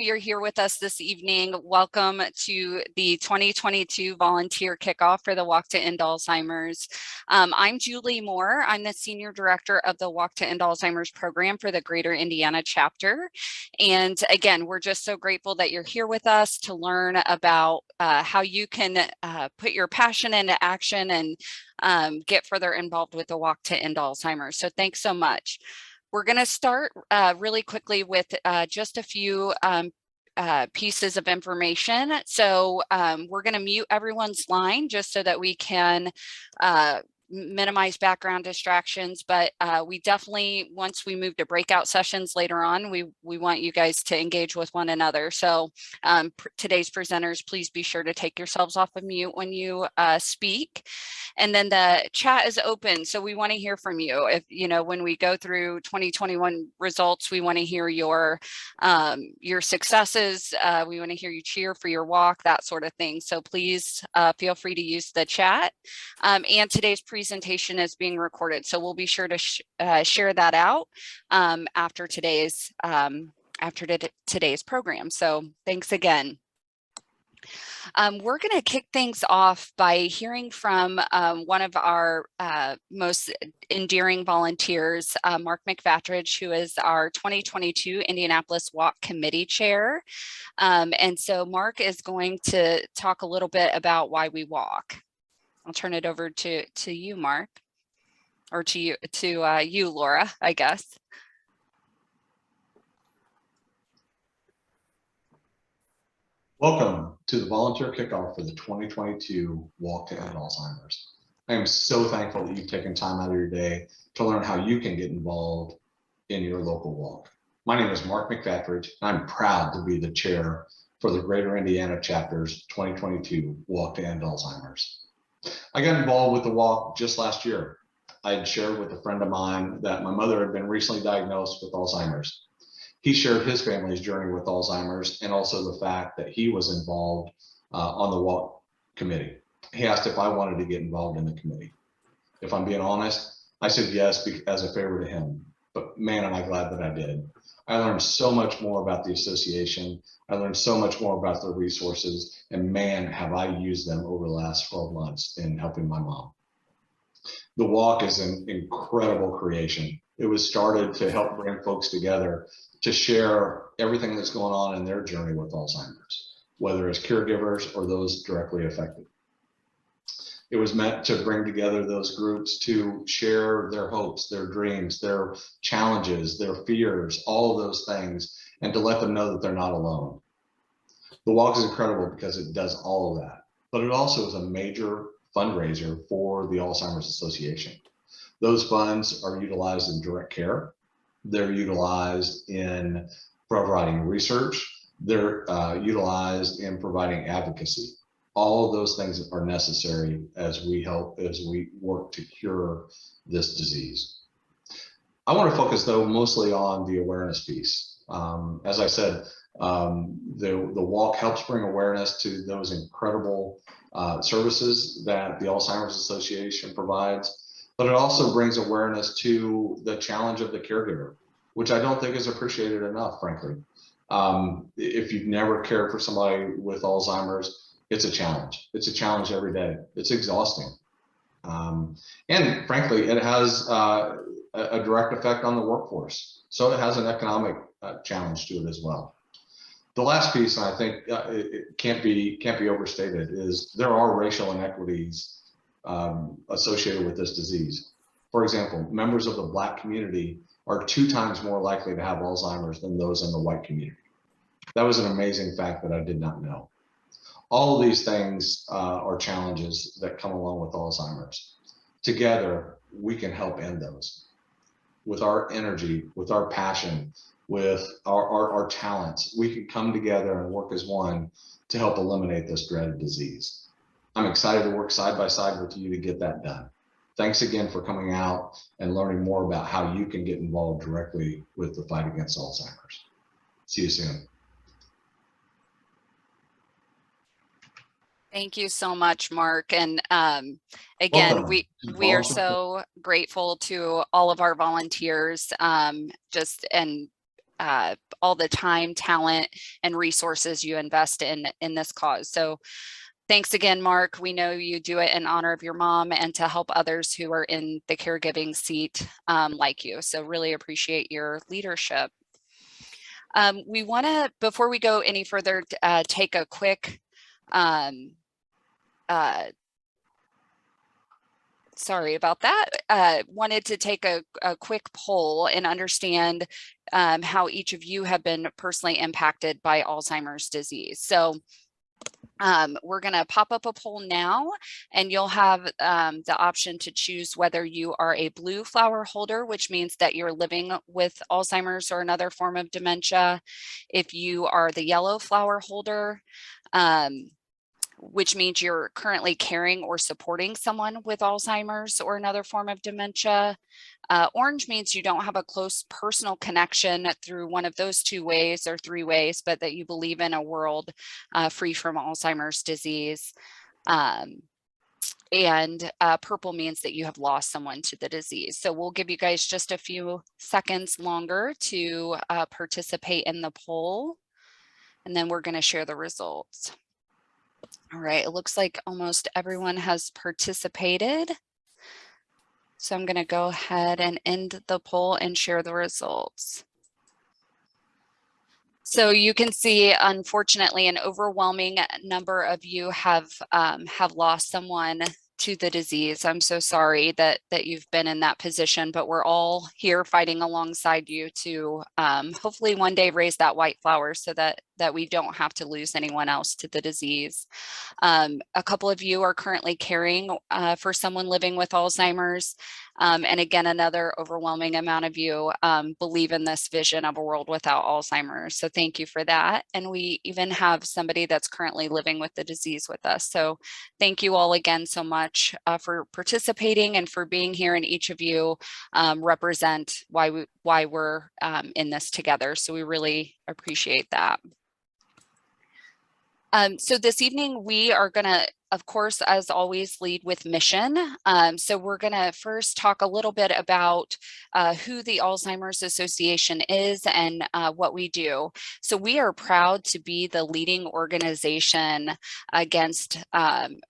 you're here with us this evening. Welcome to the 2022 Volunteer Kickoff for the Walk to End Alzheimer's. I'm Julie Moore. I'm the Senior Director of the Walk to End Alzheimer's program for the Greater Indiana chapter. And again, we're just so grateful that you're here with us to learn about how you can put your passion into action and get further involved with the Walk to End Alzheimer's. So thanks so much. We're going to start really quickly with just a few pieces of information. So we're going to mute everyone's line just so that we can minimize background distractions, but we definitely, once we move to breakout sessions later on, we want you guys to engage with one another. So today's presenters, please be sure to take yourselves off of mute when you speak. And then the chat is open, so we want to hear from you. If when we go through 2021 results, we want to hear your successes. We want to hear you cheer for your walk, that sort of thing. So please feel free to use the chat. And today's presentation is being recorded, so we'll be sure to share that out after today's program. So thanks again. We're going to kick things off by hearing from one of our most endearing volunteers, Mark McFatridge, who is our 2022 Indianapolis Walk Committee Chair. And so Mark is going to talk a little bit about why we walk. I'll turn it over to you, Mark, or to you, Laura, I guess. Welcome to the volunteer kickoff for the 2022 Walk to End Alzheimer's. I am so thankful that you've taken time out of your day to learn how you can get involved in your local walk. My name is Mark McFatridge, and I'm proud to be the chair for the Greater Indiana chapter's 2022 Walk to End Alzheimer's. I got involved with the walk just last year. I had shared with a friend of mine that my mother had been recently diagnosed with Alzheimer's. He shared his family's journey with Alzheimer's and also the fact that he was involved on the walk committee. He asked if I wanted to get involved in the committee. If I'm being honest, I said yes as a favor to him, but man, am I glad that I did. I learned so much more about the association. I learned so much more about their resources, and man, have I used them over the last 12 months in helping my mom. The walk is an incredible creation. It was started to help bring folks together to share everything that's going on in their journey with Alzheimer's, whether as caregivers or those directly affected. It was meant to bring together those groups to share their hopes, their dreams, their challenges, their fears, all of those things, and to let them know that they're not alone. The walk is incredible because it does all of that, but it also is a major fundraiser for the Alzheimer's Association. Those funds are utilized in direct care. They're utilized in providing research. They're utilized in providing advocacy. All of those things are necessary as we work to cure this disease. I want to focus though mostly on the awareness piece. As I said, the walk helps bring awareness to those incredible services that the Alzheimer's Association provides, but it also brings awareness to the challenge of the caregiver, which I don't think is appreciated enough, frankly. If you've never cared for somebody with Alzheimer's, it's a challenge. It's a challenge every day. It's exhausting. And frankly, it has a direct effect on the workforce. So it has an economic challenge to it as well. The last piece, and I think it can't be overstated, is there are racial inequities associated with this disease. For example, members of the Black community are 2 times more likely to have Alzheimer's than those in the white community. That was an amazing fact that I did not know. All of these things are challenges that come along with Alzheimer's. Together, we can help end those. With our energy, with our passion, with our talents, we can come together and work as one to help eliminate this dreaded disease. I'm excited to work side by side with you to get that done. Thanks again for coming out and learning more about how you can get involved directly with the fight against Alzheimer's. See you soon. Thank you so much, Mark. And again, we are so grateful to all of our volunteers. all the time, talent, and resources you invest in this cause. So thanks again, Mark. We know you do it in honor of your mom and to help others who are in the caregiving seat like you. So really appreciate your leadership. We want to, before we go any further, take a quick, sorry about that. Wanted to take a quick poll and understand how each of you have been personally impacted by Alzheimer's disease. So we're going to pop up a poll now, and you'll have the option to choose whether you are a blue flower holder, which means that you're living with Alzheimer's or another form of dementia. If you are the yellow flower holder, which means you're currently caring or supporting someone with Alzheimer's or another form of dementia. Orange means you don't have a close personal connection through one of those 2 ways or 3 ways, but that you believe in a world free from Alzheimer's disease. And purple means that you have lost someone to the disease. So we'll give you guys just a few seconds longer to participate in the poll, and then we're going to share the results. All right, it looks like almost everyone has participated. So I'm going to go ahead and end the poll and share the results. So you can see, unfortunately, an overwhelming number of you have lost someone to the disease. I'm so sorry that you've been in that position, but we're all here fighting alongside you to hopefully one day raise that white flower so that we don't have to lose anyone else to the disease. A couple of you are currently caring for someone living with Alzheimer's. And again, another overwhelming amount of you believe in this vision of a world without Alzheimer's. So thank you for that. And we even have somebody that's currently living with the disease with us. So thank you all again so much for participating and for being here. And each of you represent why we're in this together. So we really appreciate that. So this evening, we are going to, of course, as always, lead with mission. So we're going to first talk a little bit about who the Alzheimer's Association is and what we do. So we are proud to be the leading organization against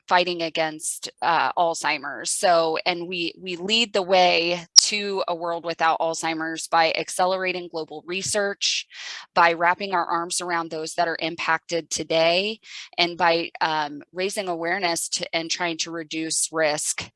fighting against Alzheimer's. So, and we lead the way to a world without Alzheimer's by accelerating global research, by wrapping our arms around those that are impacted today, and by raising awareness and trying to reduce risk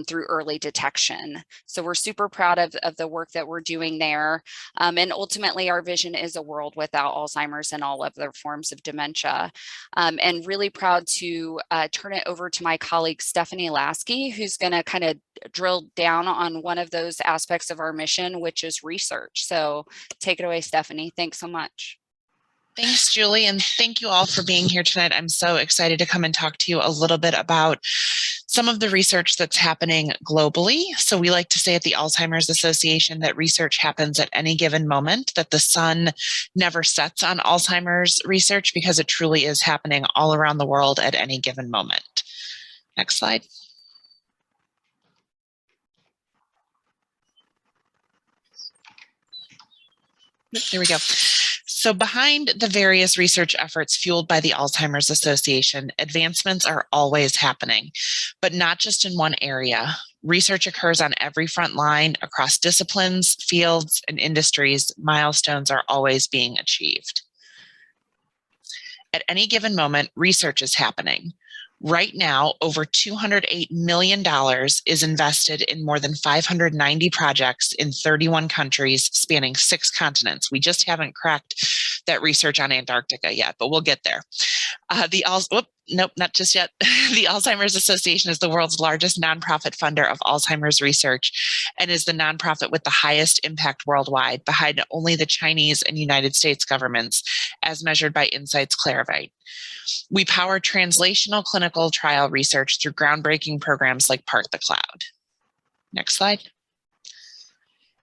through early detection. So we're super proud of the work that we're doing there. And ultimately, our vision is a world without Alzheimer's and all other forms of dementia. And really proud to turn it over to my colleague, Stephanie Lasky, who's going to kind of drill down on one of those aspects of our mission, which is research. So take it away, Stephanie. Thanks so much. Thanks, Julie, and thank you all for being here tonight. I'm so excited to come and talk to you a little bit about some of the research that's happening globally. So we like to say at the Alzheimer's Association that research happens at any given moment, that the sun never sets on Alzheimer's research because it truly is happening all around the world at any given moment. Next slide. There we go. So behind the various research efforts fueled by the Alzheimer's Association, advancements are always happening, but not just in one area. Research occurs on every front line across disciplines, fields, and industries. Milestones are always being achieved. At any given moment, research is happening. Right now, over $208 million is invested in more than 590 projects in 31 countries spanning 6 continents. We just haven't cracked that research on Antarctica yet, but we'll get there. Nope, not just yet. The Alzheimer's Association is the world's largest nonprofit funder of Alzheimer's research and is the nonprofit with the highest impact worldwide, behind only the Chinese and United States governments, as measured by Insight's Clarivate. We power translational clinical trial research through groundbreaking programs like Part the Cloud. Next slide.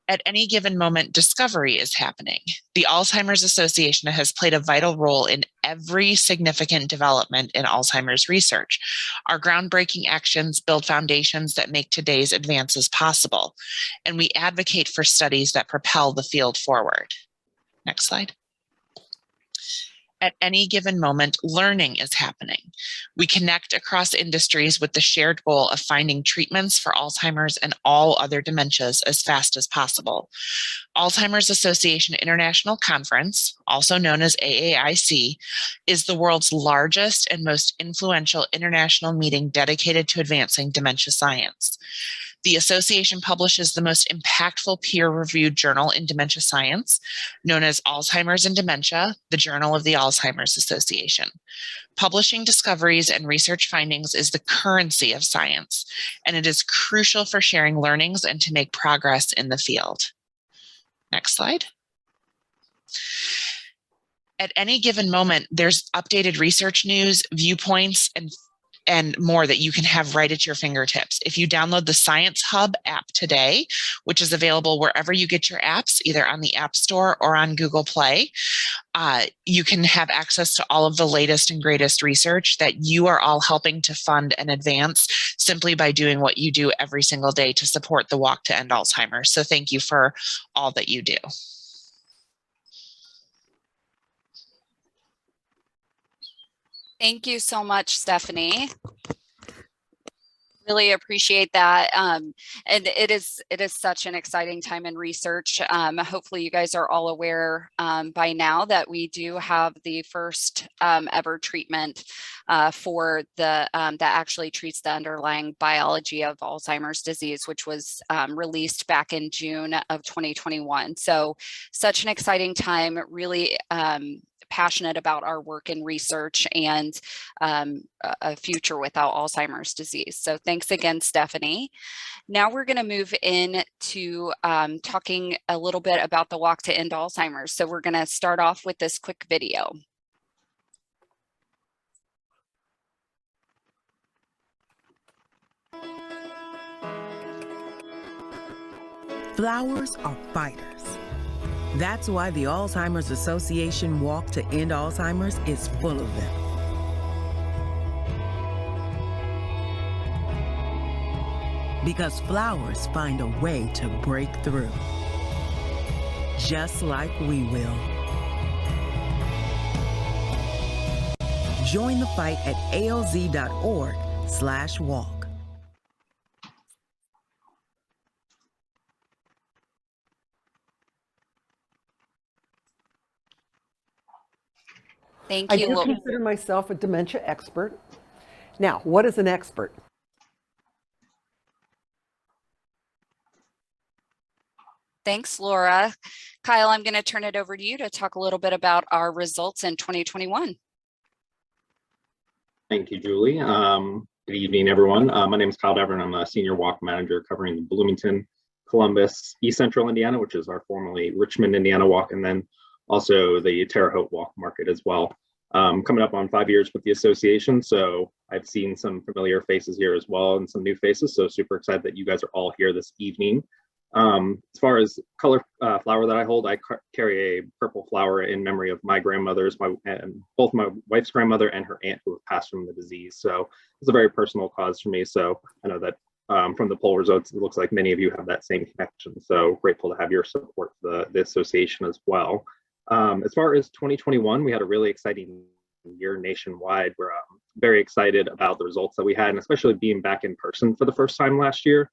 At any given moment, discovery is happening. The Alzheimer's Association has played a vital role in every significant development in Alzheimer's research. Our groundbreaking actions build foundations that make today's advances possible, and we advocate for studies that propel the field forward. Next slide. At any given moment, learning is happening. We connect across industries with the shared goal of finding treatments for Alzheimer's and all other dementias as fast as possible. Alzheimer's Association International Conference, also known as AAIC, is the world's largest and most influential international meeting dedicated to advancing dementia science. The association publishes the most impactful peer-reviewed journal in dementia science, known as Alzheimer's and Dementia, the Journal of the Alzheimer's Association. Publishing discoveries and research findings is the currency of science, and it is crucial for sharing learnings and to make progress in the field. Next slide. At any given moment, there's updated research news, viewpoints, and more that you can have right at your fingertips. If you download the Science Hub app today, which is available wherever you get your apps, either on the App Store or on Google Play, you can have access to all of the latest and greatest research that you are all helping to fund and advance simply by doing what you do every single day to support the Walk to End Alzheimer's. So thank you for all that you do. Thank you so much, Stephanie. Really appreciate that. And it is such an exciting time in research. Hopefully you guys are all aware by now that we do have the first ever treatment for that actually treats the underlying biology of Alzheimer's disease, which was released back in June of 2021. So such an exciting time, really passionate about our work in research and a future without Alzheimer's disease. So thanks again, Stephanie. Now we're going to move into talking a little bit about the Walk to End Alzheimer's. So we're going to start off with this quick video. Flowers are fighters. That's why the Alzheimer's Association Walk to End Alzheimer's is full of them. Because flowers find a way to break through. Just like we will. Join the fight at alz.org/walk. Thank I you. do consider myself a dementia expert. Now, what is an expert? Thanks, Laura. Kyle, I'm going to turn it over to you to talk a little bit about our results in 2021. Thank you, Julie. Good evening, everyone. My name is Kyle Dever, and I'm a senior walk manager covering the Bloomington, Columbus, East Central Indiana, which is our formerly Richmond, Indiana walk, and then also the Terre Haute walk market as well. Coming up on 5 years with the association, so I've seen some familiar faces here as well and some new faces, so super excited that you guys are all here this evening. As far as color flower that I hold, I carry a purple flower in memory of my grandmothers, both my wife's grandmother and her aunt who have passed from the disease. So it's a very personal cause for me. So I know that from the poll results, it looks like many of you have that same connection. So grateful to have your support for the association as well. As far as 2021, we had a really exciting year nationwide. We're very excited about the results that we had, and especially being back in person for the first time last year.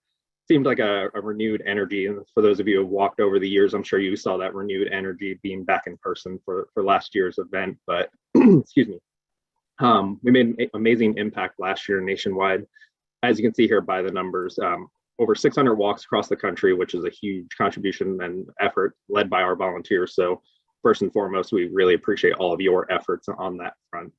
Seemed like a renewed energy. And for those of you who have walked over the years, I'm sure you saw that renewed energy being back in person for last year's event. But excuse me, we made an amazing impact last year nationwide. As you can see here by the numbers, over 600 walks across the country, which is a huge contribution and effort led by our volunteers. So first and foremost, we really appreciate all of your efforts on that front.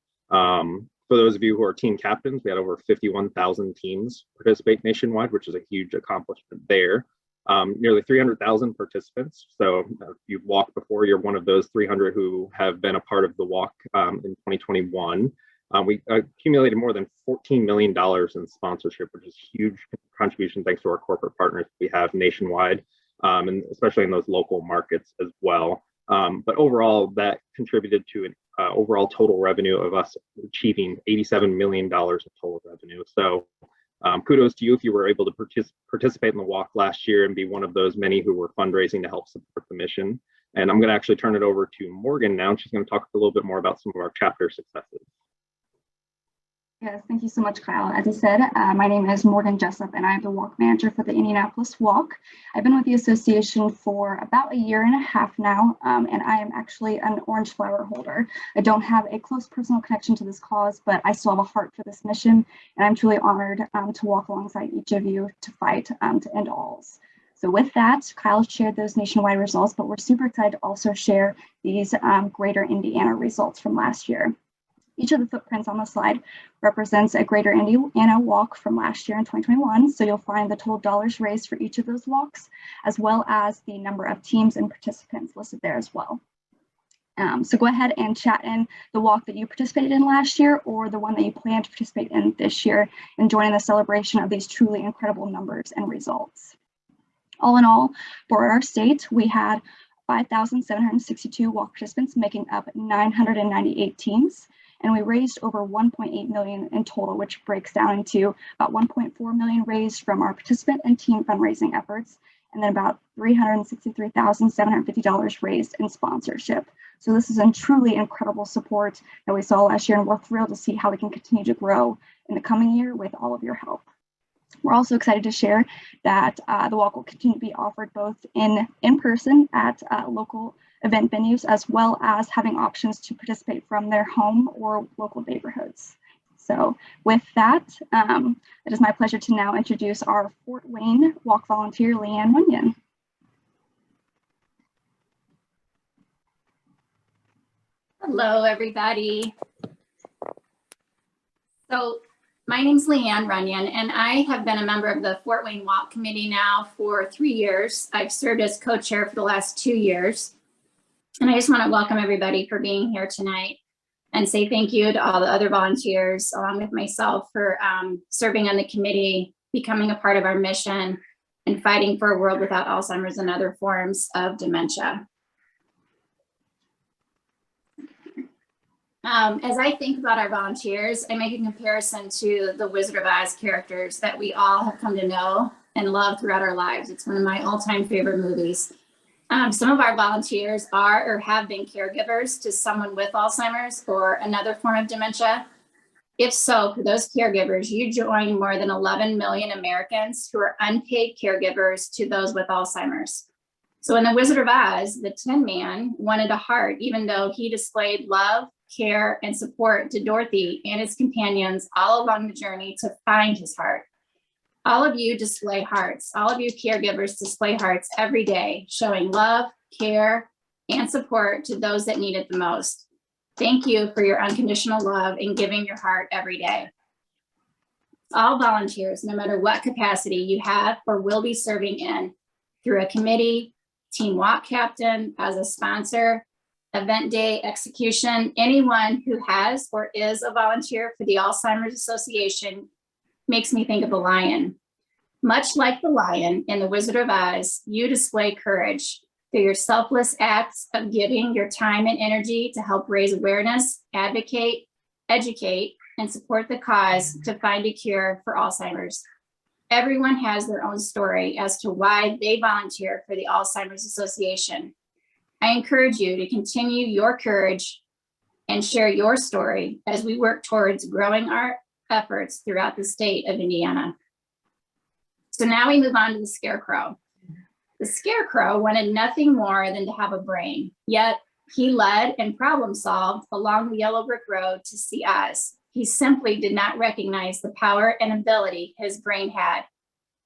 For those of you who are team captains, we had over 51,000 teams participate nationwide, which is a huge accomplishment there. Nearly 300,000 participants. So if you've walked before, you're one of those 300 who have been a part of the walk in 2021. We accumulated more than $14 million in sponsorship, which is a huge contribution thanks to our corporate partners we have nationwide, and especially in those local markets as well. But overall, that contributed to an overall total revenue of us achieving $87 million of total revenue. So kudos to you if you were able to participate in the walk last year and be one of those many who were fundraising to help support the mission. And I'm going to actually turn it over to Morgan now. She's going to talk a little bit more about some of our chapter successes. Yes, thank you so much, Kyle. As I said, my name is Morgan Jessup, and I'm the walk manager for the Indianapolis Walk. I've been with the association for about a year and a half now, and I am actually an orange flower holder. I don't have a close personal connection to this cause, but I still have a heart for this mission, and I'm truly honored to walk alongside each of you to fight to end ALS. So with that, Kyle shared those nationwide results, but we're super excited to also share these Greater Indiana results from last year. Each of the footprints on the slide represents a Greater Indiana walk from last year in 2021. So you'll find the total dollars raised for each of those walks, as well as the number of teams and participants listed there as well. So go ahead and chat in the walk that you participated in last year or the one that you plan to participate in this year and join in the celebration of these truly incredible numbers and results. All in all, for our state, we had 5,762 walk participants making up 998 teams. And we raised over 1.8 million in total, which breaks down into about 1.4 million raised from our participant and team fundraising efforts, and then about $363,750 raised in sponsorship. So this is a truly incredible support that we saw last year, and we're thrilled to see how we can continue to grow in the coming year with all of your help. We're also excited to share that the walk will continue to be offered both in person at local event venues, as well as having options to participate from their home or local neighborhoods. So with that, it is my pleasure to now introduce our Fort Wayne walk volunteer, Leanne Runyan. Hello, everybody. So my name's Leanne Runyan, and I have been a member of the Fort Wayne Walk Committee now for 3 years. I've served as co-chair for the last 2 years. And I just want to welcome everybody for being here tonight and say thank you to all the other volunteers, along with myself, for serving on the committee, becoming a part of our mission, and fighting for a world without Alzheimer's and other forms of dementia. As I think about our volunteers, I make a comparison to the Wizard of Oz characters that we all have come to know and love throughout our lives. It's one of my all-time favorite movies. Some of our volunteers are or have been caregivers to someone with Alzheimer's or another form of dementia. If so, for those caregivers, you join more than 11 million Americans who are unpaid caregivers to those with Alzheimer's. So in The Wizard of Oz, the Tin Man wanted a heart, even though he displayed love, care, and support to Dorothy and his companions all along the journey to find his heart. All of you display hearts. All of you caregivers display hearts every day, showing love, care, and support to those that need it the most. Thank you for your unconditional love and giving your heart every day. All volunteers, no matter what capacity you have or will be serving in, through a committee, team walk captain, as a sponsor, event day execution, anyone who has or is a volunteer for the Alzheimer's Association makes me think of the lion. Much like the lion in The Wizard of Oz, you display courage through your selfless acts of giving your time and energy to help raise awareness, advocate, educate, and support the cause to find a cure for Alzheimer's. Everyone has their own story as to why they volunteer for the Alzheimer's Association. I encourage you to continue your courage and share your story as we work towards growing our efforts throughout the state of Indiana. So now we move on to the Scarecrow. The Scarecrow wanted nothing more than to have a brain, yet he led and problem solved along the yellow brick road to see Oz. He simply did not recognize the power and ability his brain had.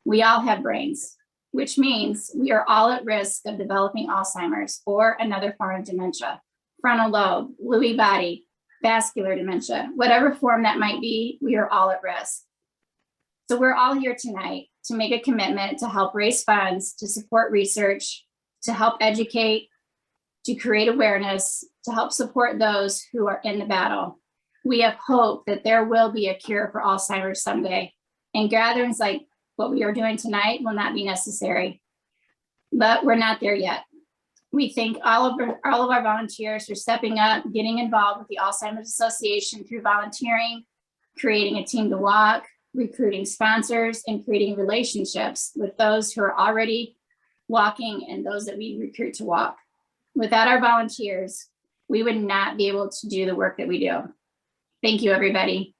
We all have brains, which means we are all at risk of developing Alzheimer's or another form of dementia, frontal lobe, Lewy body, vascular dementia, whatever form that might be, we are all at risk. So we're all here tonight to make a commitment to help raise funds, to support research, to help educate, to create awareness, to help support those who are in the battle. We have hope that there will be a cure for Alzheimer's someday, and gatherings like what we are doing tonight will not be necessary, but we're not there yet. We thank all of our volunteers for stepping up, getting involved with the Alzheimer's Association through volunteering, creating a team to walk, recruiting sponsors, and creating relationships with those who are already walking and those that we recruit to walk. Without our volunteers, we would not be able to do the work that we do. Thank you, everybody.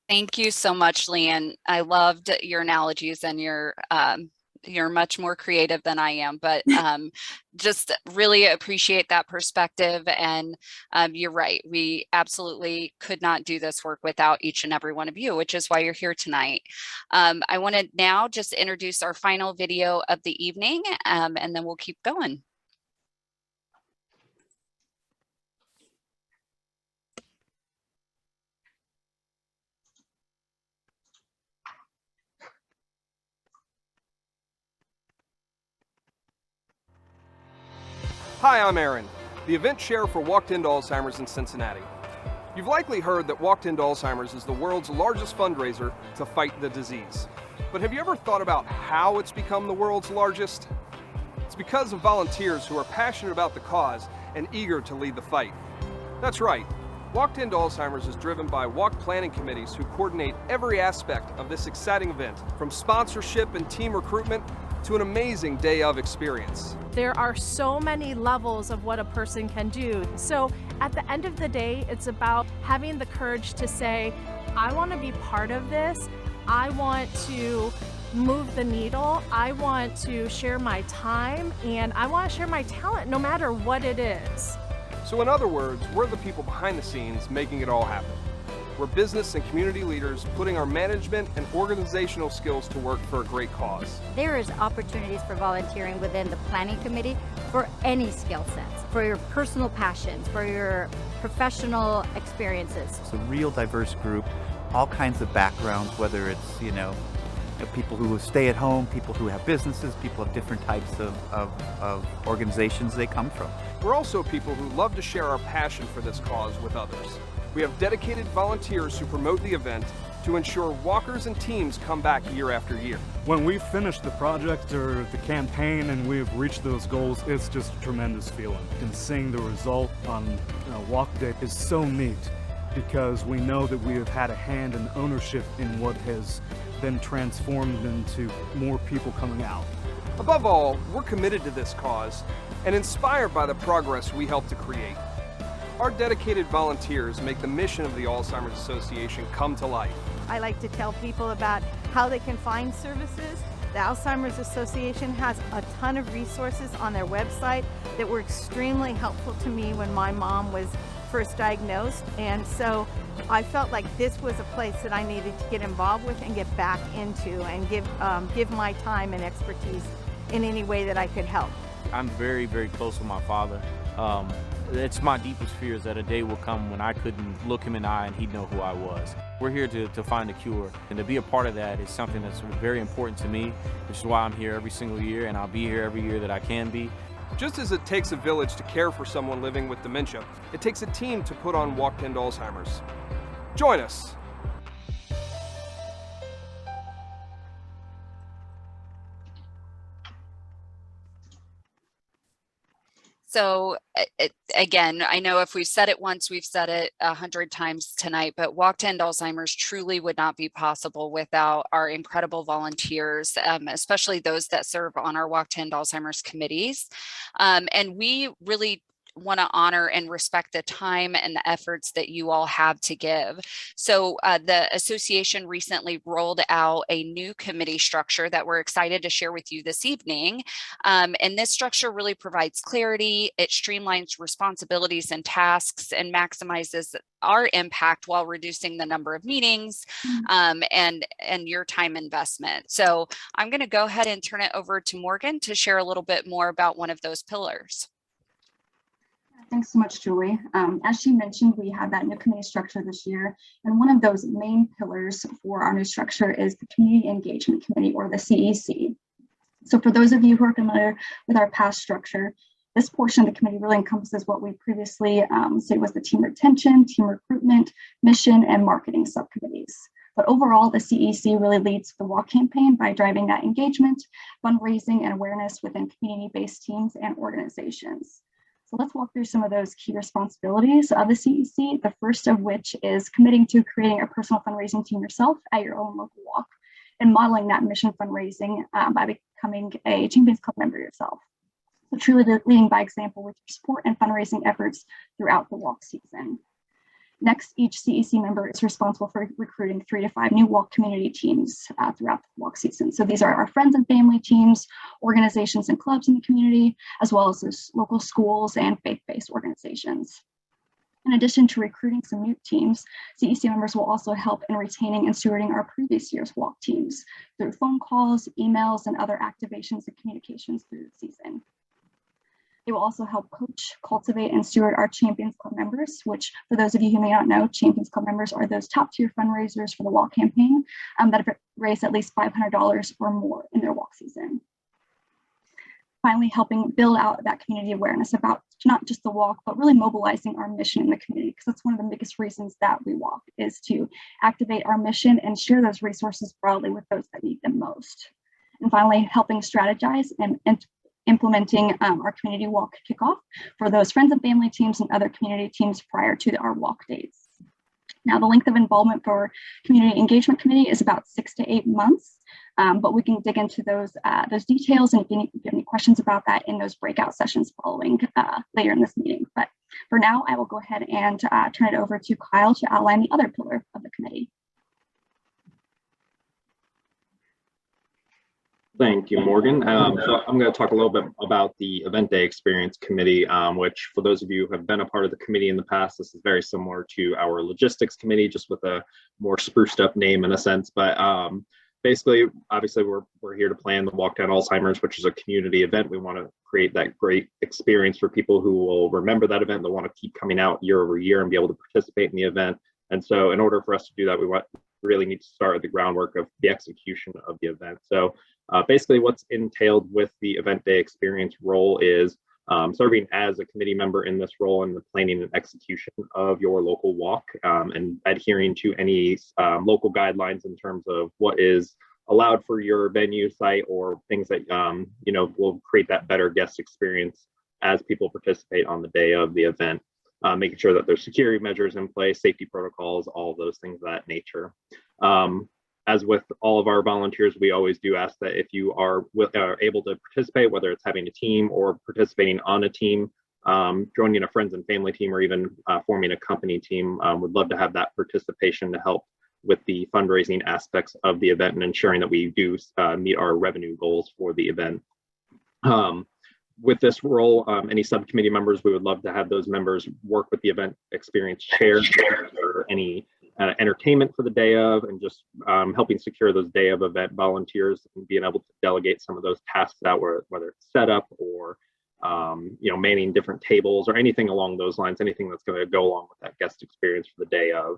Thank you so much, Leanne. I loved your analogies, and you're much more creative than I am, but just really appreciate that perspective. And you're right. We absolutely could not do this work without each and every one of you, which is why you're here tonight. I want to now just introduce our final video of the evening, and then we'll keep going. Hi, I'm Aaron, the event chair for Walk to End Alzheimer's in Cincinnati. You've likely heard that Walk to End Alzheimer's is the world's largest fundraiser to fight the disease. But have you ever thought about how it's become the world's largest? It's because of volunteers who are passionate about the cause and eager to lead the fight. That's right. Walk to End Alzheimer's is driven by walk planning committees who coordinate every aspect of this exciting event, from sponsorship and team recruitment to an amazing day of experience. There are so many levels of what a person can do. So at the end of the day, it's about having the courage to say, I want to be part of this. I want to move the needle. I want to share my time, and I want to share my talent no matter what it is. So in other words, we're the people behind the scenes making it all happen. We're business and community leaders putting our management and organizational skills to work for a great cause. There is opportunities for volunteering within the planning committee for any skill sets, for your personal passions, for your professional experiences. It's a real diverse group, all kinds of backgrounds, whether it's, people who stay at home, people who have businesses, people of different types of organizations they come from. We're also people who love to share our passion for this cause with others. We have dedicated volunteers who promote the event to ensure walkers and teams come back year after year. When we've finished the project or the campaign and we've reached those goals, it's just a tremendous feeling. And seeing the result on Walk Day is so neat, because we know that we have had a hand and ownership in what has been transformed into more people coming out. Above all, we're committed to this cause and inspired by the progress we help to create. Our dedicated volunteers make the mission of the Alzheimer's Association come to life. I like to tell people about how they can find services. The Alzheimer's Association has a ton of resources on their website that were extremely helpful to me when my mom was first diagnosed, and so I felt like this was a place that I needed to get involved with and get back into and give my time and expertise in any way that I could help. I'm very, very close with my father. It's my deepest fears that a day will come when I couldn't look him in the eye and he'd know who I was. We're here to find a cure, and to be a part of that is something that's very important to me, which is why I'm here every single year, and I'll be here every year that I can be. Just as it takes a village to care for someone living with dementia, it takes a team to put on Walk to End Alzheimer's. Join us. So again, I know if we've said it once, we've said it 100 times tonight, but Walk to End Alzheimer's truly would not be possible without our incredible volunteers, especially those that serve on our Walk to End Alzheimer's committees. And we really want to honor and respect the time and the efforts that you all have to give. So the association recently rolled out a new committee structure that we're excited to share with you this evening. And this structure really provides clarity, it streamlines responsibilities and tasks, and maximizes our impact while reducing the number of meetings and your time investment. So I'm going to go ahead and turn it over to Morgan to share a little bit more about one of those pillars. Thanks so much, Julie. As she mentioned, we have that new committee structure this year, and one of those main pillars for our new structure is the Community Engagement Committee, or the CEC. So for those of you who are familiar with our past structure, this portion of the committee really encompasses what we previously said was the team retention, team recruitment, mission, and marketing subcommittees. But overall, the CEC really leads the Walk campaign by driving that engagement, fundraising, and awareness within community-based teams and organizations. So let's walk through some of those key responsibilities of the CEC, the first of which is committing to creating a personal fundraising team yourself at your own local walk and modeling that mission fundraising by becoming a Champions Club member yourself. So truly leading by example with your support and fundraising efforts throughout the walk season. Next, each CEC member is responsible for recruiting 3 to 5 new walk community teams throughout the walk season. So these are our friends and family teams, organizations and clubs in the community, as well as those local schools and faith-based organizations. In addition to recruiting some new teams, CEC members will also help in retaining and stewarding our previous year's walk teams through phone calls, emails, and other activations and communications through the season. They will also help coach, cultivate, and steward our Champions Club members, which for those of you who may not know, Champions Club members are those top tier fundraisers for the walk campaign that have raised at least $500 or more in their walk season. Finally, helping build out that community awareness about not just the walk, but really mobilizing our mission in the community, because that's one of the biggest reasons that we walk, is to activate our mission and share those resources broadly with those that need them most. And finally, helping strategize and implementing our community walk kickoff for those friends and family teams and other community teams prior to our walk dates. Now, the length of involvement for Community Engagement Committee is about 6 to 8 months, but we can dig into those details, and if you have any questions about that in those breakout sessions following later in this meeting. But for now, I will go ahead and turn it over to Kyle to outline the other pillar of the committee. Thank you, Morgan. So I'm going to talk a little bit about the Event Day Experience Committee, which for those of you who have been a part of the committee in the past, this is very similar to our Logistics Committee, just with a more spruced up name in a sense. But basically, obviously, we're here to plan the Walk to End Alzheimer's, which is a community event. We want to create that great experience for people who will remember that event. They'll want to keep coming out year over year and be able to participate in the event. And so in order for us to do that, we really need to start at the groundwork of the execution of the event. So basically what's entailed with the Event Day Experience role is serving as a committee member in this role in the planning and execution of your local walk, and adhering to any local guidelines in terms of what is allowed for your venue site, or things that will create that better guest experience as people participate on the day of the event. Making sure that there's security measures in place, safety protocols, all of those things of that nature. As with all of our volunteers, we always do ask that if you are able to participate, whether it's having a team or participating on a team, joining a friends and family team, or even forming a company team, would love to have that participation to help with the fundraising aspects of the event and ensuring that we do meet our revenue goals for the event. With this role, any subcommittee members, we would love to have those members work with the event experience chair for any entertainment for the day of, and just helping secure those day of event volunteers and being able to delegate some of those tasks out, whether it's setup or manning different tables or anything along those lines, anything that's going to go along with that guest experience for the day of.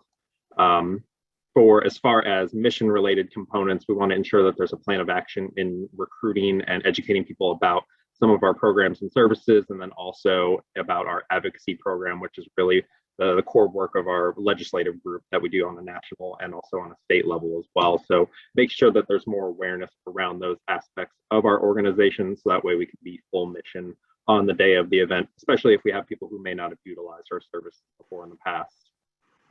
For as far as mission related components, we want to ensure that there's a plan of action in recruiting and educating people about some of our programs and services, and then also about our advocacy program, which is really the core work of our legislative group that we do on the national and also on a state level as well. So make sure that there's more awareness around those aspects of our organization, so that way we can be full mission on the day of the event, especially if we have people who may not have utilized our services before in the past.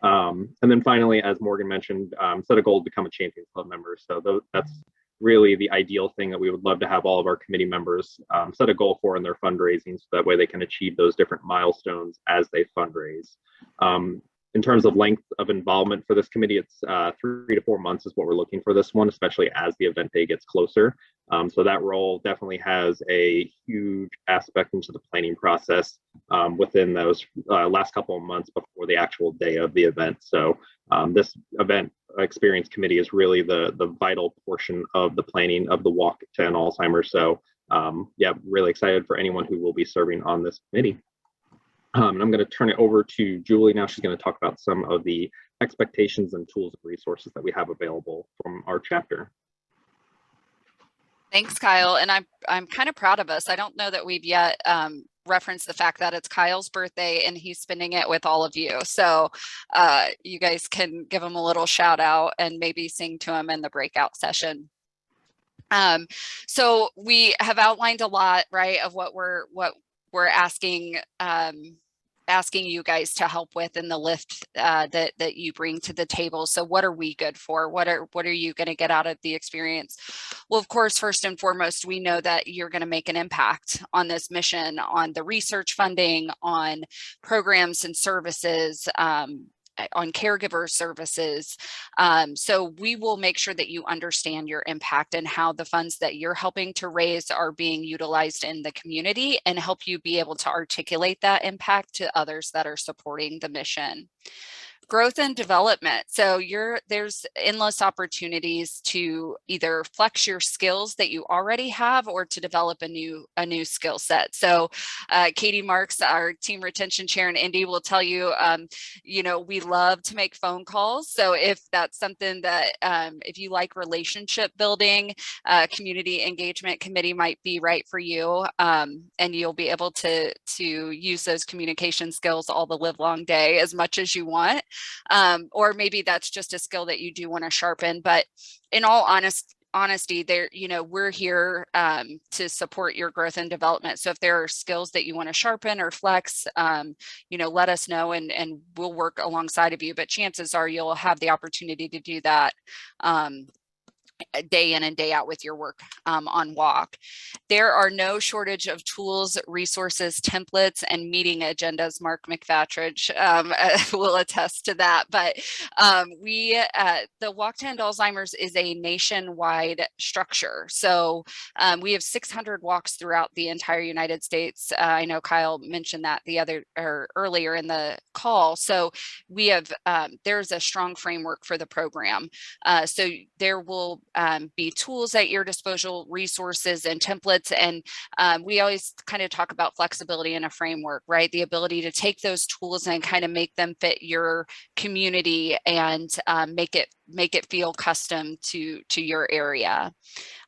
And then finally, as Morgan mentioned, set a goal to become a Champions Club member. So that's really the ideal thing that we would love to have all of our committee members set a goal for in their fundraising, so that way they can achieve those different milestones as they fundraise. In terms of length of involvement for this committee, it's 3 to 4 months is what we're looking for this one, especially as the event day gets closer. So that role definitely has a huge aspect into the planning process within those last couple of months before the actual day of the event. So this event experience committee is really the vital portion of the planning of the Walk to End Alzheimer's. So yeah, really excited for anyone who will be serving on this committee. And I'm going to turn it over to Julie now. She's going to talk about some of the expectations and tools and resources that we have available from our chapter. Thanks, Kyle. And I'm kind of proud of us. I don't know that we've yet referenced the fact that it's Kyle's birthday and he's spending it with all of you. So you guys can give him a little shout out and maybe sing to him in the breakout session. So we have outlined a lot, right, of what we're asking asking you guys to help with in the lift that you bring to the table. So what are we good for? What are you going to get out of the experience? Well, of course, first and foremost, we know that you're going to make an impact on this mission, on the research funding, on programs and services, on caregiver services. So we will make sure that you understand your impact and how the funds that you're helping to raise are being utilized in the community, and help you be able to articulate that impact to others that are supporting the mission. Growth and development. So there's endless opportunities to either flex your skills that you already have, or to develop a new skill set. So Katie Marks, our team retention chair in Indy, will tell you, we love to make phone calls. So if that's something that, if you like relationship building, community engagement committee might be right for you. And you'll be able to use those communication skills all the live long day as much as you want. Or maybe that's just a skill that you do want to sharpen. But in all honesty, we're here to support your growth and development. So if there are skills that you want to sharpen or flex, let us know, and we'll work alongside of you. But chances are you'll have the opportunity to do that day in and day out with your work on Walk. There are no shortage of tools, resources, templates, and meeting agendas. Mark McFatridge will attest to that. But the Walk to End Alzheimer's is a nationwide structure. So we have 600 walks throughout the entire United States. I know Kyle mentioned that earlier in the call. So we have there's a strong framework for the program. So there will be tools at your disposal, resources and templates. And we always kind of talk about flexibility in a framework, right? The ability to take those tools and kind of make them fit your community, and make it feel custom to your area.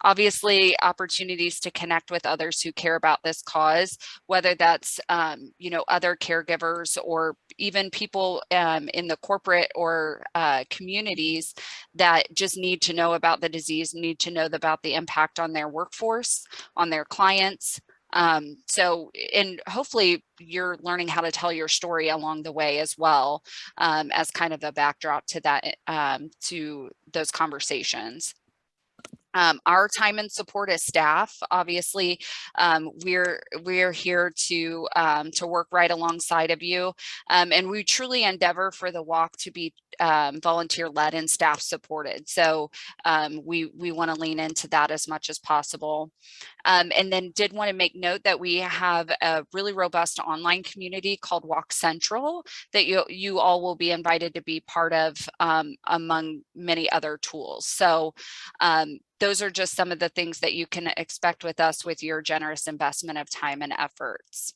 Obviously, opportunities to connect with others who care about this cause, whether that's other caregivers, or even people in the corporate or communities that just need to know about the disease, need to know about the impact on their workforce, on their clients. And hopefully you're learning how to tell your story along the way as well, as kind of a backdrop to that, to those conversations. Our time and support as staff, obviously, we're here to work right alongside of you, and we truly endeavor for the walk to be volunteer led and staff supported. So we want to lean into that as much as possible. And then did want to make note that we have a really robust online community called Walk Central that you all will be invited to be part of, among many other tools. So those are just some of the things that you can expect with us with your generous investment of time and efforts.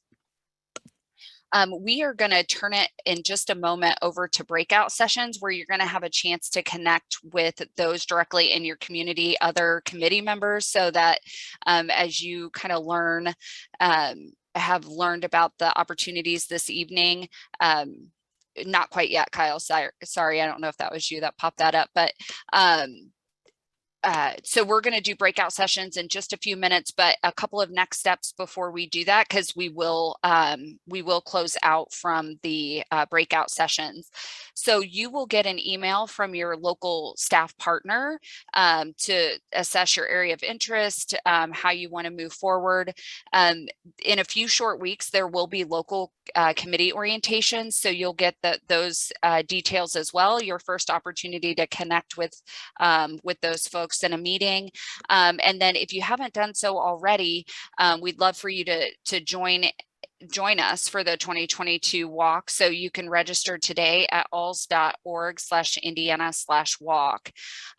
We are going to turn it in just a moment over to breakout sessions, where you're going to have a chance to connect with those directly in your community, other committee members, so that as you kind of have learned about the opportunities this evening. Not quite yet, Kyle. Sorry, I don't know if that was you that popped that up, but so we're going to do breakout sessions in just a few minutes, but a couple of next steps before we do that, because we will close out from the breakout sessions. So you will get an email from your local staff partner to assess your area of interest, how you want to move forward. In a few short weeks, there will be local committee orientations, so you'll get those details as well. Your first opportunity to connect with those folks in a meeting. And then if you haven't done so already, we'd love for you to join us for the 2022 walk. So you can register today at alz.org/Indiana/walk.